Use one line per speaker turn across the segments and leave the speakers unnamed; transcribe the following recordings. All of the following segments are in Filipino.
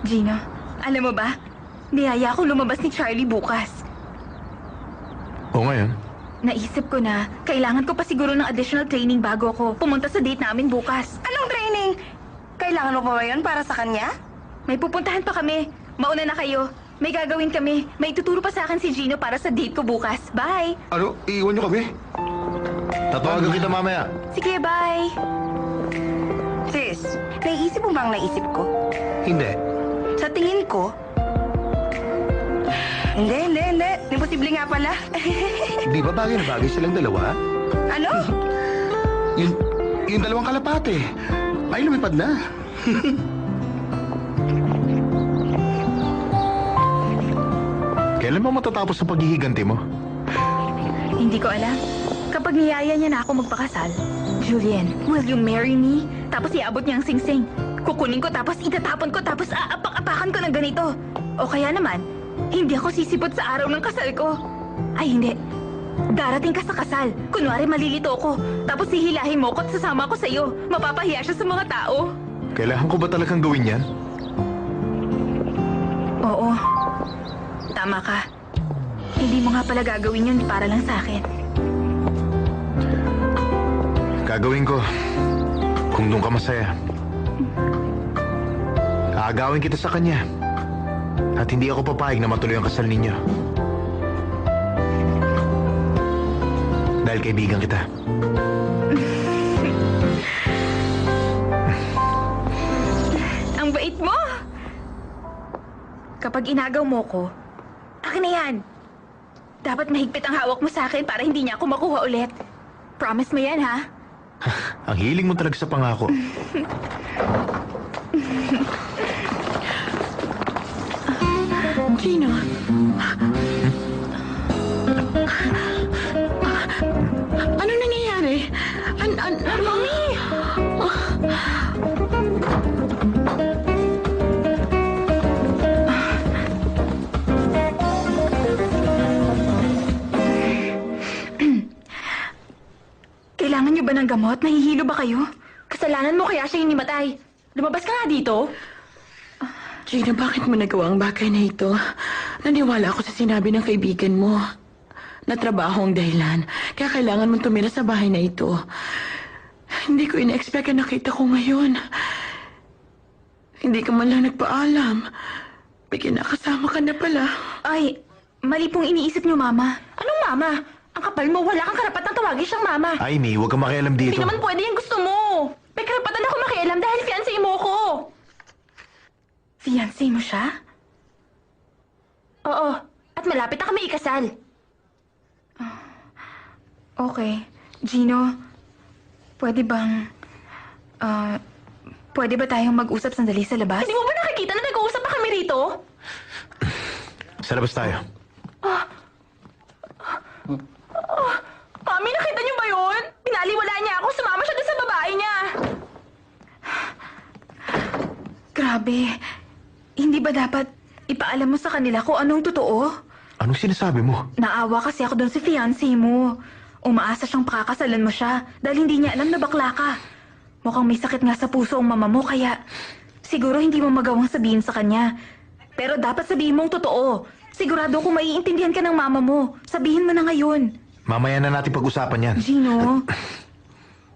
Gino, alam mo ba? Niyaya ko lumabas ni Charlie bukas.
O ngayon?
Naisip ko na, kailangan ko pa siguro ng additional training bago ako pumunta sa date namin bukas.
Anong training? Kailangan mo pa ba yun para sa kanya?
May pupuntahan pa kami. Mauna na kayo. May gagawin kami. May tuturo pa sa akin si Gino para sa date ko bukas. Bye!
Ano? Iiwan niyo kami? Tatawagan kita mamaya.
Sige, bye!
Sis, naiisip mo ba ang naisip ko?
Hindi.
Sa tingin ko... Hindi. Imposible nga pala.
Di ba bagay na bagay silang dalawa?
Ano?
Yung dalawang kalapate. Ay, lumipad na. Kailan mo matatapos ang paghihiganti mo?
Hindi ko alam. Kapag niyaya niya na ako magpakasal, Julian, will you marry me? Tapos iabot niya ang singsing. Kukunin ko tapos itatapon ko tapos aapak-apakan ko ng ganito. O kaya naman, hindi ako sisipot sa araw ng kasal ko. Ay hindi. Darating ka sa kasal. Kunwari malilito ko. Tapos hihilahin mo ko at sasama ko sa'yo. Mapapahiya siya sa mga tao.
Kailangan ko ba talagang gawin yan?
Oo. Tama ka. Hindi mo nga pala gagawin yun para lang sa akin.
Gagawin ko. Kung doon ka masaya. Aagawin kita sa kanya. At hindi ako papayag na matuloy ang kasal ninyo. Dahil kaibigan kita.
Ang bait mo! Kapag inagaw mo ko, akin na yan. Dapat mahigpit ang hawak mo sa akin para hindi niya ako makuha ulit. Promise mo yan, ha?
Ang hiling mo talaga sa pangako.
Gino? Ano nangyayari? Mami!
Kailangan niyo ba ng gamot? Nahihilo ba kayo? Kasalanan mo kaya siya hinimatay. Lumabas ka nga dito.
Gina, bakit mo nagawa ang bagay na ito? Naniwala ako sa sinabi ng kaibigan mo. Na trabaho ang dahilan, kaya kailangan mong tumira sa bahay na ito. Hindi ko ina-expect na nakita ko ngayon. Hindi ka man lang nagpaalam. May kinakasama ka na pala.
Ay, mali pong iniisip niyo, Mama. Anong Mama? Ang kapal mo, wala kang karapatang tawagin siyang Mama.
Ay, May, huwag kang makialam dito.
Hindi naman pwede yung gusto mo. May karapatan ako makialam dahil fiancé mo ko. Fiancé mo siya? Oo, at malapit na kami ikasal. Okay. Gino, pwede bang... pwede ba tayong mag-usap sandali sa labas? Hindi mo ba nakikita na nag-uusap pa kami rito?
Sa labas tayo.
Mami, nakita niyo ba yun? Pinaliwala niya ako, sumama siya doon sa babae niya. Grabe. Hindi ba dapat ipaalam mo sa kanila kung anong totoo?
Anong sinasabi mo?
Naawa kasi ako doon sa fiancé mo. Umaasa siyang pakakasalan mo siya dahil hindi niya alam na bakla ka. Mukhang may sakit nga sa puso ang mama mo kaya siguro hindi mo magawang sabihin sa kanya. Pero dapat sabihin mong totoo. Sigurado kung maiintindihan ka ng mama mo. Sabihin mo na ngayon.
Mamaya na natin pag-usapan yan.
Gino,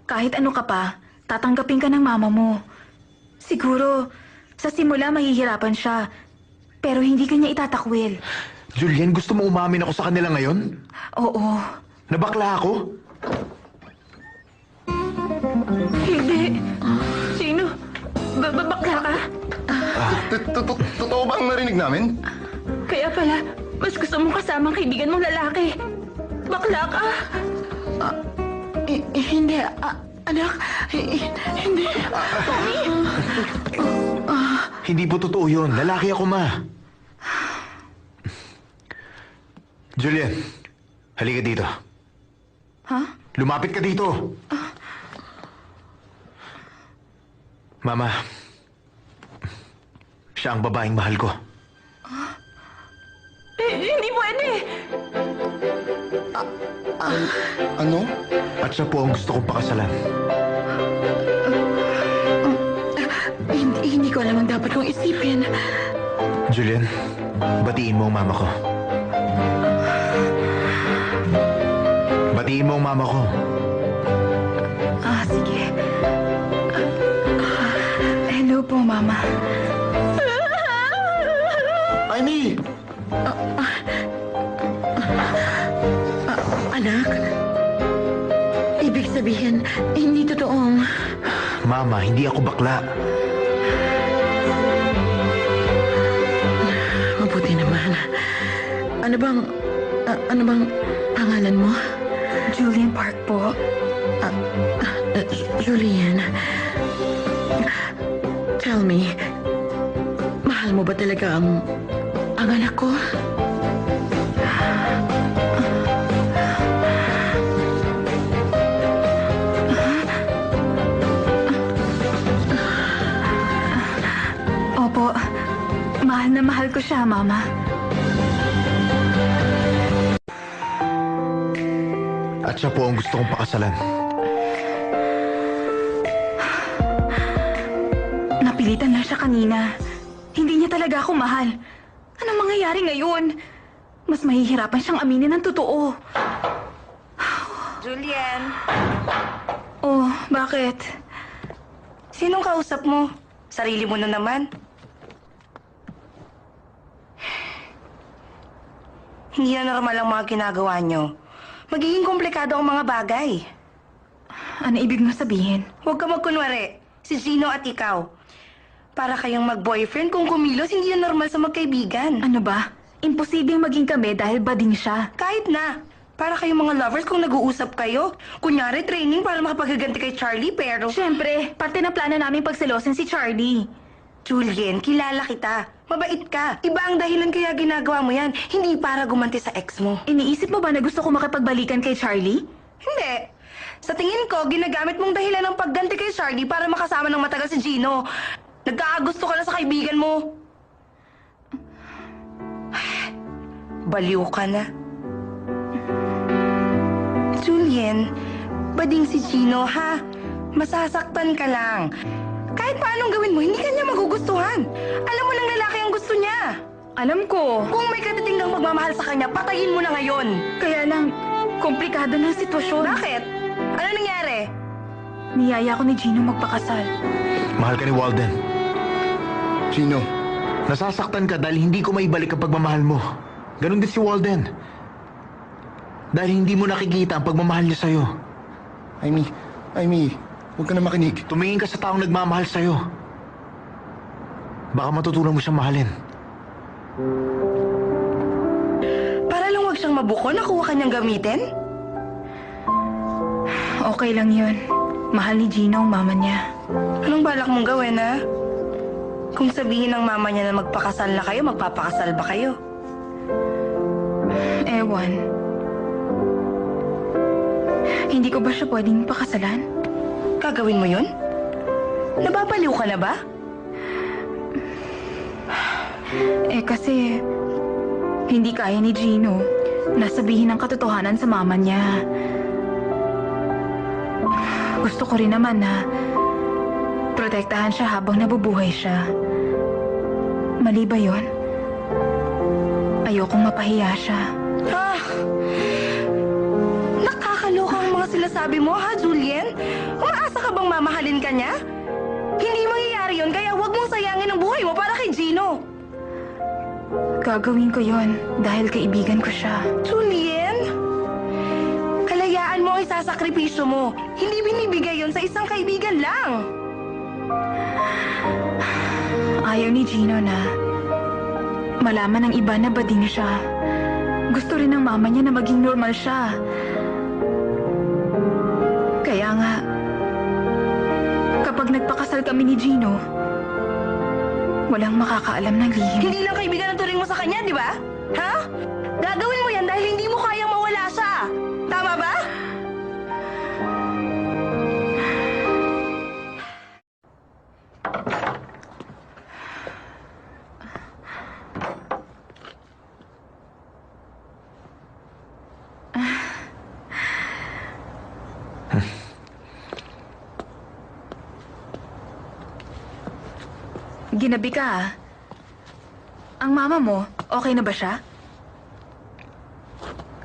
kahit ano ka pa, tatanggapin ka ng mama mo. Siguro, sa simula mahihirapan siya. Pero hindi ka niya itatakwil.
Julian, gusto mo umamin ako sa kanila ngayon?
Oo.
Nabakla ako?
Hindi. Sino? Bakla ka?
Totoo ba ang narinig namin?
Kaya pala, mas gusto mong kasama ang kaibigan mong lalaki. Bakla ka?
Hindi, anak. Hindi.
Hindi po totoo yun. Lalaki ako, Ma. Julian, halika dito.
Ha?
Lumapit ka dito. Mama, siya ang babaeng mahal ko.
Hindi pwede.
Ano? At siya po ang gusto kong pakasalan.
Hindi ko ko alam ang dapat kong isipin.
Julian, batiin mo ang mama ko. Batiin mo ang mama ko.
Sige. Hello po, Mama.
Amy!
Anak, ibig sabihin, hindi totoong...
Mama, hindi ako bakla.
Mabuti naman. Ano bang pangalan mo?
Julian Park po.
Julian, tell me, mahal mo ba talaga ang anak ko?
Opo. Mahal na mahal ko siya, Mama.
At siya po ang gusto kong pakasalan.
Napilitan lang siya kanina. Hindi niya talaga ako mahal. Anong mangyayari ngayon? Mas mahihirapan siyang aminin ng totoo.
Julian,
Oh, bakit?
sinong kausap mo? Sarili mo na naman. Hindi na normal ang mga ginagawa nyo. Magiging komplikado ang mga bagay.
Ano ibig mo sabihin?
Huwag ka magkunwari. Si Gino at ikaw. Para kayong mag-boyfriend kung kumilos, hindi na normal sa magkaibigan.
Ano ba? Imposibleng maging kami dahil bading siya.
Kahit na. Para kayong mga lovers kung nag-uusap kayo. Kunyari, training para makapaghaganti kay Charlie, pero...
Siyempre, parte ng plano namin pagselosin si Charlie.
Julian, kilala kita. Mabait ka. Iba ang dahilan kaya ginagawa mo yan. Hindi para gumanti sa ex mo.
Iniisip mo ba na gusto ko makipagbalikan kay Charlie?
Hindi. Sa tingin ko, ginagamit mong dahilan ng pagganti kay Charlie para makasama ng matagal si Gino. Nagkakagusto ka na sa kaibigan mo. Baliw ka na. Julian, bading si Gino, ha? Masasaktan ka lang. Kahit paanong gawin mo, hindi ka niya magugustuhan. Alam mo ng lalaki ang gusto niya.
Alam ko.
Kung may katitinggang magmamahal sa kanya, patayin mo na ngayon.
Kaya lang, komplikado na ang sitwasyon.
Bakit? Ano nangyari?
Niyaya ko ni Gino magpakasal.
Mahal ka ni Walden.
Gino,
Nasasaktan ka dahil hindi ko maibalik ang pagmamahal mo. Ganon din si Walden. Dahil hindi mo nakikita ang pagmamahal niya sa'yo.
Amy, huwag ka na makinig.
Tumingin ka sa taong nagmamahal sa'yo. Baka matutunan mo siyang mahalin.
Para lang wag siyang mabuko, nakuha ka niyang gamitin?
Okay lang yun. Mahal ni Gino ang mama niya.
Anong balak mong gawin, ha? Kung sabihin ng mama niya na magpakasal na kayo, magpapakasal ba kayo?
Ewan. Hindi ko ba siya pwedeng pakasalan?
Gagawin mo yun? Nababaliw ka na ba?
Kasi hindi kaya ni Gino na sabihin ang katotohanan sa mama niya. Gusto ko rin naman na protektahan siya habang nabubuhay siya. Mali ba yun? Ayokong mapahiya siya.
Nakakaloka ang mga sinasabi mo, ha, Julian? Umaasa ka bang mamahalin ka niya? Hindi mangyayari yun, kaya huwag mong sayangin ang buhay mo para kay Gino.
Gagawin ko yon dahil kaibigan ko siya.
Julian? Kalayaan mo ang isasakripisyo mo. Hindi binibigay yon sa isang kaibigan lang.
Ayaw ni Gino na malaman ng iba na bading siya. Gusto rin ng mama niya na maging normal siya. Kaya nga, kapag nagpakasal kami ni Gino, walang makakaalam ng lihim.
Hindi lang kaibigan ang turing mo sa kanya, di ba? Ha? Gagawin mo yan dahil hindi mo kayang mawala siya. Tama ba?
Ginabi ka, ah. Ang mama mo, okay na ba siya?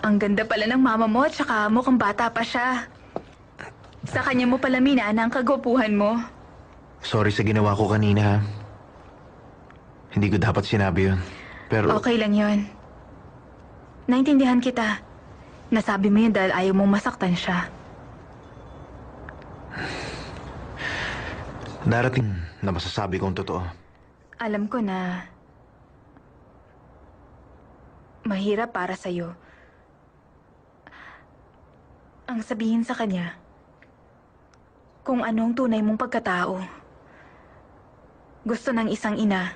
Ang ganda pala ng mama mo at saka mukhang bata pa siya. Sa kanya mo pala minana ang kagwapuhan mo.
Sorry sa ginawa ko kanina, ha? Hindi ko dapat sinabi yun. Pero...
Okay lang yon. Naintindihan kita. Nasabi mo yun dahil ayaw mong masaktan siya.
Darating na masasabi kong totoo.
Alam ko na mahirap para sa'yo ang sabihin sa kanya kung anong tunay mong pagkatao. Gusto ng isang ina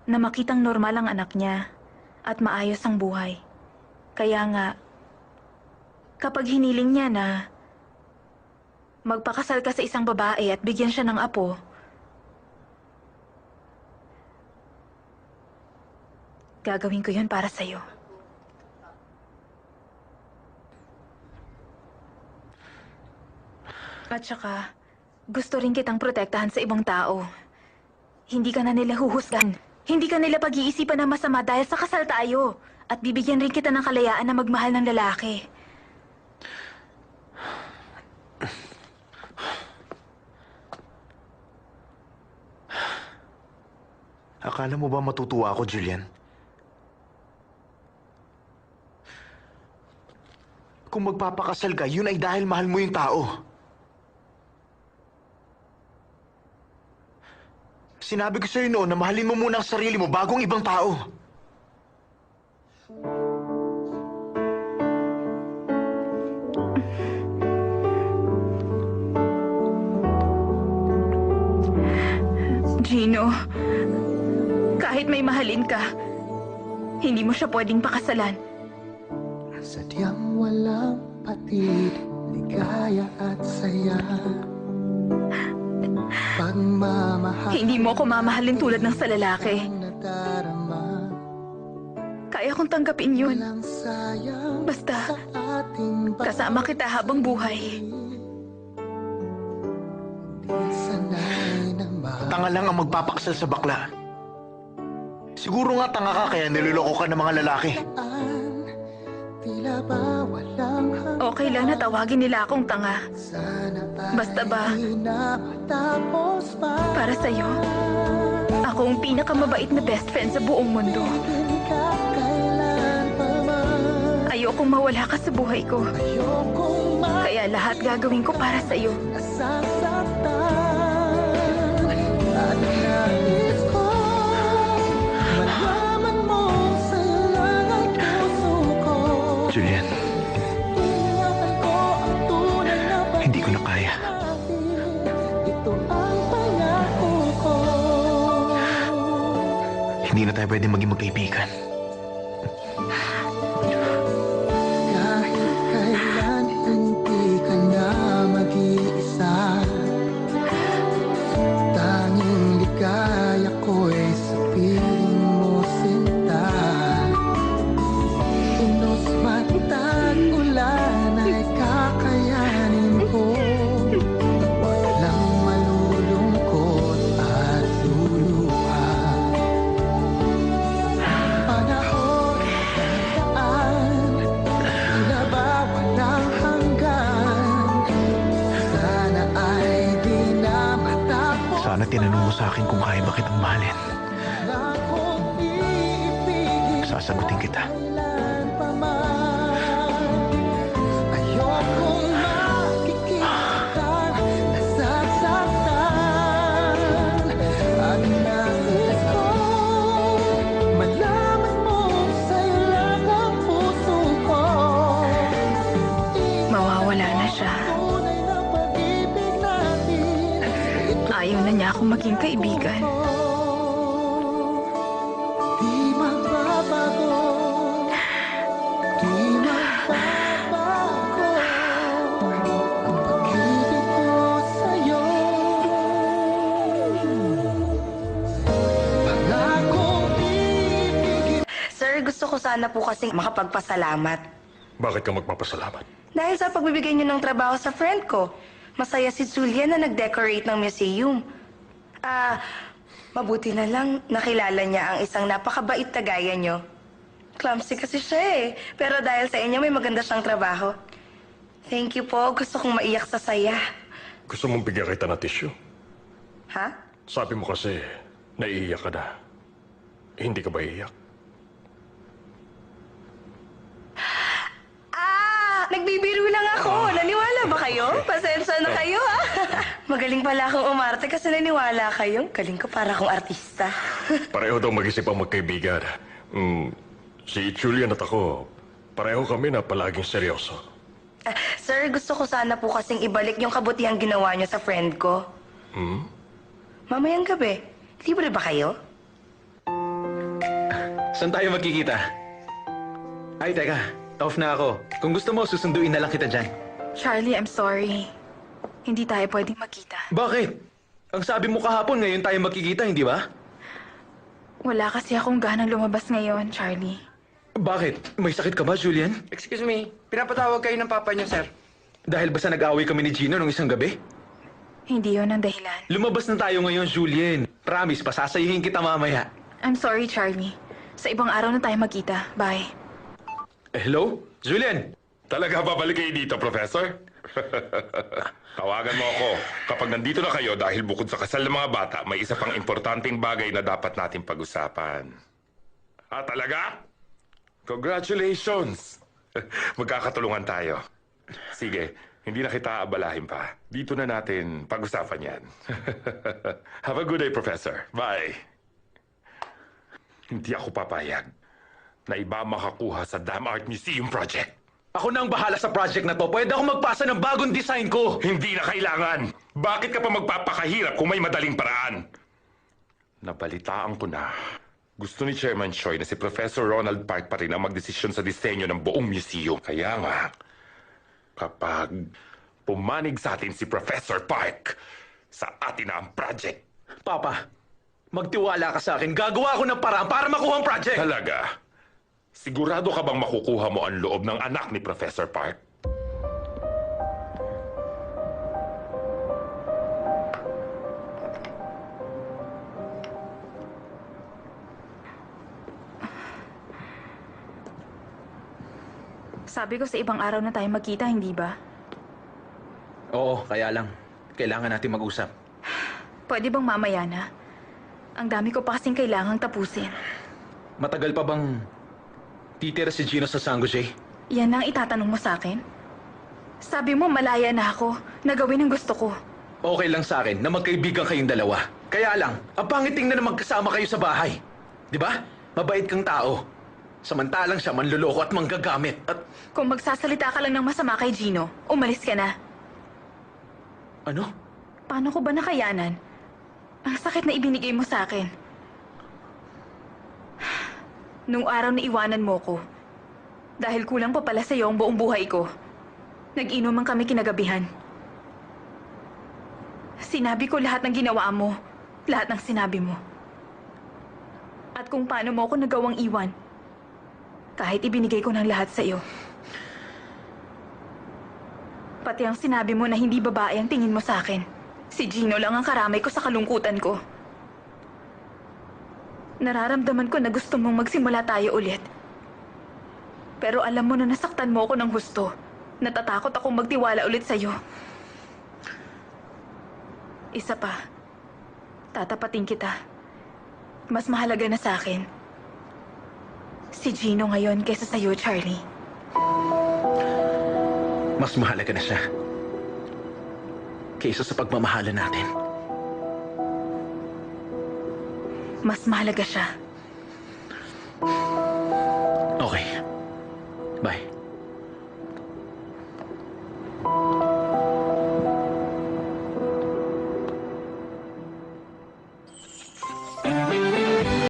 na makitang normal ang anak niya at maayos ang buhay. Kaya nga, kapag hiniling niya na magpakasal ka sa isang babae at bigyan siya ng apo, gagawin ko yun para sa'yo. At saka, gusto rin kitang protektahan sa ibang tao. Hindi ka na nila huhusgan. Hindi ka nila pag-iisipan na masama dahil sa kasal tayo. At bibigyan rin kita ng kalayaan na magmahal ng lalaki.
Akala mo ba matutuwa ako, Julian? Kung magpapakasal ka, yun ay dahil mahal mo yung tao. Sinabi ko sa'yo noon na mahalin mo muna ang sarili mo bago ang ibang tao.
Gino, kahit may mahalin ka, hindi mo siya pwedeng pakasalan.
Sadyang walang patid, ligaya at saya. Pagmamahal
Hindi mo ako mamahalin tulad ng sa lalaki.
nadarama.
Kaya kong tanggapin yun.
Walang sayang
Basta,
sa ating
kasama kita habang buhay.
Di sanay na
Tanga lang ang magpapakasal sa bakla. Siguro nga tanga ka kaya niloloko ka ng mga lalaki.
tila ba walang
Okay lang na tawagin nila akong tanga.
sana
Basta ba,
ay napatapos pa.
para sa'yo, ako ang pinakamabait na best friend sa buong mundo.
Tingin ka kailan pa man.
Ayokong mawala ka sa buhay ko.
Ayokong
Kaya lahat gagawin ko para sa'yo.
nasasaktan. At nais ko malaman mo sa'yo lang ang puso ko.
Julian,
Ingatan ko ang tunay na
hindi ko na kaya.
Ito ang pangako ko.
Hindi na tayo pwede maging magkaibigan.
Kahit kailan hindi ka na mag-iisa. Tanging ligaya ko'y sa piling mo sinta. Inos man tag-ulan ay kakayanin ko. Walang malulungkot at luluha. Panahon at tila ba walang hanggan. Sana ay di na matapos.
Sana tinanong mo sa akin kung kaya ba kitang mahalin.
Na kung iibigin
Sasagutin kita.
kailan pa man. Ayokong makikita nasasaktan. At nais ko malaman mo sa'yo lang ang puso ko.
Mawawala na siya.
Tunay na pag-ibig natin.
Ayaw na niya akong maging kaibigan.
Di magbabago. Di magbabago. Ang pag-ibig ko sa'yo. Pangakong ibigin.
Sir, gusto ko sana po kasing makapagpasalamat.
Bakit ka magpapasalamat?
Dahil sa pagbibigay niyo ng trabaho sa friend ko. Masaya si Julia na nag-decorate ng museum. Mabuti na lang nakilala niya ang isang napakabait na gaya niyo. Clumsy kasi siya eh. Pero dahil sa inyo, may maganda siyang trabaho. Thank you po. Gusto kong maiyak sa saya.
Gusto mong bigyan kita ng tissue?
Ha?
Sabi mo kasi, naiiyak ka na. Hindi ka ba iiyak?
Nagbibiro lang ako. Naniwala ba kayo? Pasensya na kayo, ha? Magaling pala akong umarte kasi naniwala kayo. Galing ko para akong artista.
Pareho daw mag-isip ang magkaibigan. Si Julian at ako, pareho kami na palaging seryoso.
Sir, gusto ko sana po kasing ibalik yung kabutihang ginawa niyo sa friend ko. Mamayang gabi, libre ba kayo?
Saan tayo magkikita? Ay, teka. Off na ako. Kung gusto mo, susunduin na lang kita dyan.
Charlie, I'm sorry. Hindi tayo pwedeng magkita.
Bakit? Ang sabi mo kahapon, ngayon tayo magkikita, hindi ba?
Wala kasi akong ganang lumabas ngayon, Charlie.
Bakit? May sakit ka ba, Julian?
Excuse me, pinapatawag kayo ng papa niyo, sir.
Dahil ba sa nag-away kami ni Gino nung isang gabi?
Hindi yon ang dahilan.
Lumabas na tayo ngayon, Julian. Promise, pasasayihin kita mamaya.
I'm sorry, Charlie. Sa ibang araw na tayo magkita. Bye.
Hello? Julian?
Talaga babalik kayo dito, Professor? Tawagan mo ako kapag nandito na kayo dahil bukod sa kasal ng mga bata, may isa pang importanteng bagay na dapat natin pag-usapan. Talaga? Congratulations! Magkakatulungan tayo. Sige, hindi na kita abalahin pa. Dito na natin pag-usapan yan. Have a good day, Professor. Bye. Hindi ako papayag na iba makakuha sa Dam Art Museum project.
Ako na ang bahala sa project na to. Pwede ako magpasa ng bagong design ko.
Hindi na kailangan. Bakit ka pa magpapakahirap kung may madaling paraan? Nabalitaan ko na. Gusto ni Chairman Choi na si Professor Ronald Park pa rin ang magdesisyon sa disenyo ng buong museum. Kaya nga, kapag pumanig sa atin si Professor Park, sa atin na ang project.
Papa, magtiwala ka sa akin. Gagawa ako ng paraan para makuha ang project.
Talaga? Sigurado ka bang makukuha mo ang loob ng anak ni Professor Park?
Sabi ko sa ibang araw na tayo magkita, hindi ba?
Oo, kaya lang. Kailangan natin mag-usap.
Pwede bang mamaya na? Ang dami ko pa kasing kailangang tapusin.
Matagal pa bang titira si Gino sa San Jose?
Yan ang itatanong mo sa akin? Sabi mo malaya na ako, na gawin ang gusto ko.
Okay lang sa akin na magkaibigan kayong dalawa. Kaya lang, ang pangit tingnan na magkasama kayo sa bahay. Di ba? Mabait kang tao. Samantalang siya manluloko at manggagamit. At
Kung magsasalita ka lang ng masama kay Gino, umalis ka na.
ano?
Paano ko ba nakayanan? Ang sakit na ibinigay mo sa akin. Nung araw na iwanan mo ko, dahil kulang pa pala sa'yo ang buong buhay ko, nag-inuman kami kinagabihan. Sinabi ko lahat ng ginawa mo, lahat ng sinabi mo. At kung paano mo ako nagawang iwan, kahit ibinigay ko ng lahat sa'yo. Pati ang sinabi mo na hindi babae ang tingin mo sa akin. Si Gino lang ang karamay ko sa kalungkutan ko. Nararamdaman ko na gusto mong magsimula tayo ulit. Pero alam mo na nasaktan mo ako ng husto. Natatakot akong magtiwala ulit sa'yo. Isa pa, tatapatin kita. Mas mahalaga na sa akin si Gino ngayon kaysa sa'yo, Charlie.
Mas mahalaga na siya kaysa sa pagmamahalan natin.
Mas mahalaga siya.